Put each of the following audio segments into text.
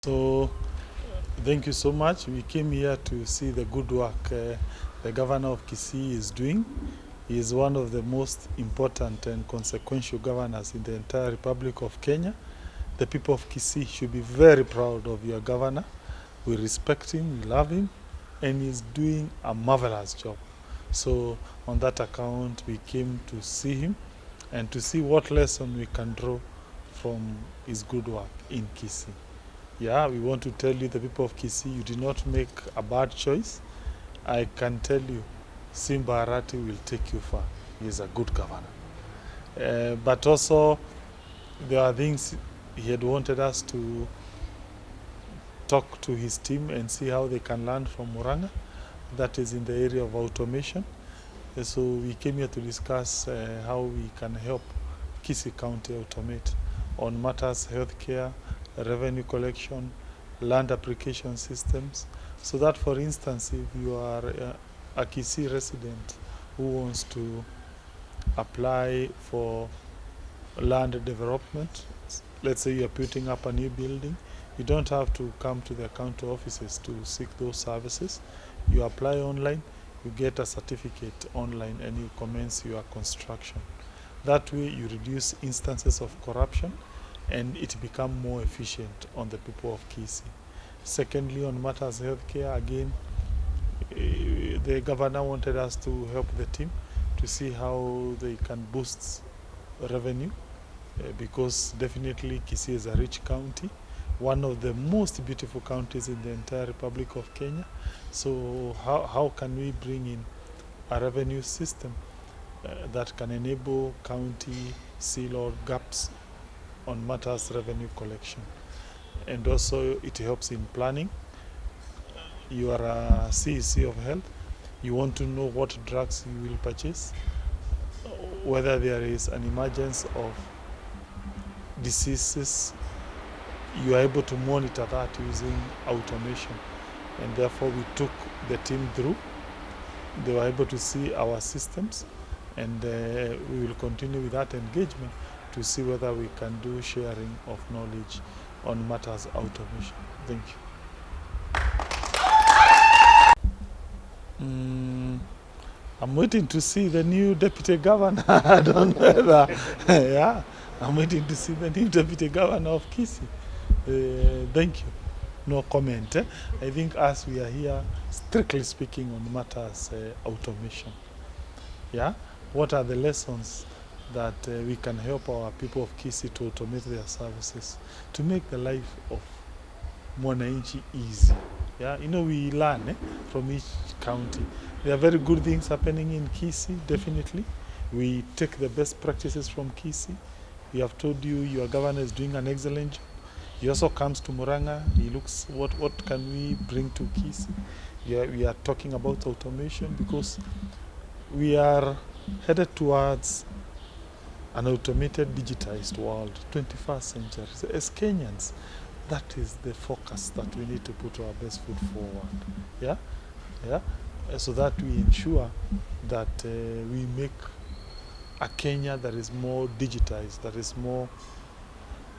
So, thank you so much. We came here to see the good work the governor of Kisii is doing. He is one of the most important and consequential governors in the entire Republic of Kenya. The people of Kisii should be very proud of your governor. We respect him, we love him, and he's doing a marvelous job. So, on that account, we came to see him and to see what lesson we can draw from his good work in Kisii. Yeah, we want to tell you, the people of Kisii, you did not make a bad choice. I can tell you, Simba will take you far. He is a good governor. But also, there are things he had wanted us to talk to his team and see how they can learn from Murang'a. That is in the area of automation. So we came here to discuss how we can help Kisii County automate on matters healthcare, revenue collection, land application systems, so that, for instance, if you are a Kisii resident who wants to apply for land development, let's say you're putting up a new building, you don't have to come to the county offices to seek those services. You apply online, you get a certificate online, and you commence your construction. That way you reduce instances of corruption and it becomes more efficient on the people of Kisii. Secondly, on matters healthcare, again, the governor wanted us to help the team to see how they can boost revenue, because definitely Kisii is a rich county, one of the most beautiful counties in the entire Republic of Kenya. So how can we bring in a revenue system that can enable county seal all gaps on matters revenue collection? And also it helps in planning. You are a CEC of health, you want to know what drugs you will purchase, whether there is an emergence of diseases, you are able to monitor that using automation. And therefore we took the team through. They were able to see our systems, and we will continue with that engagement to see whether we can do sharing of knowledge on matters automation. Thank you. I'm waiting to see the new deputy governor. I don't know whether, yeah, I'm waiting to see the new deputy governor of Kisii. Thank you. No comment. I think as we are here, strictly speaking, on matters automation. Yeah, what are the lessons that we can help our people of Kisii to automate their services, to make the life of mwananchi easy? Yeah, you know, we learn from each county. There are very good things happening in Kisii, definitely. We take the best practices from Kisii. We have told you your governor is doing an excellent job. He also comes to Murang'a, he looks what can we bring to Kisii. We are talking about automation because we are headed towards an automated, digitized world, 21st century. So as Kenyans, that is the focus that we need to put our best foot forward. Yeah, yeah, so that we ensure that we make a Kenya that is more digitized, that is more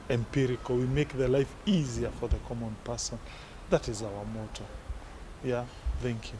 empirical. We make the life easier for the common person. That is our motto. Yeah, thank you.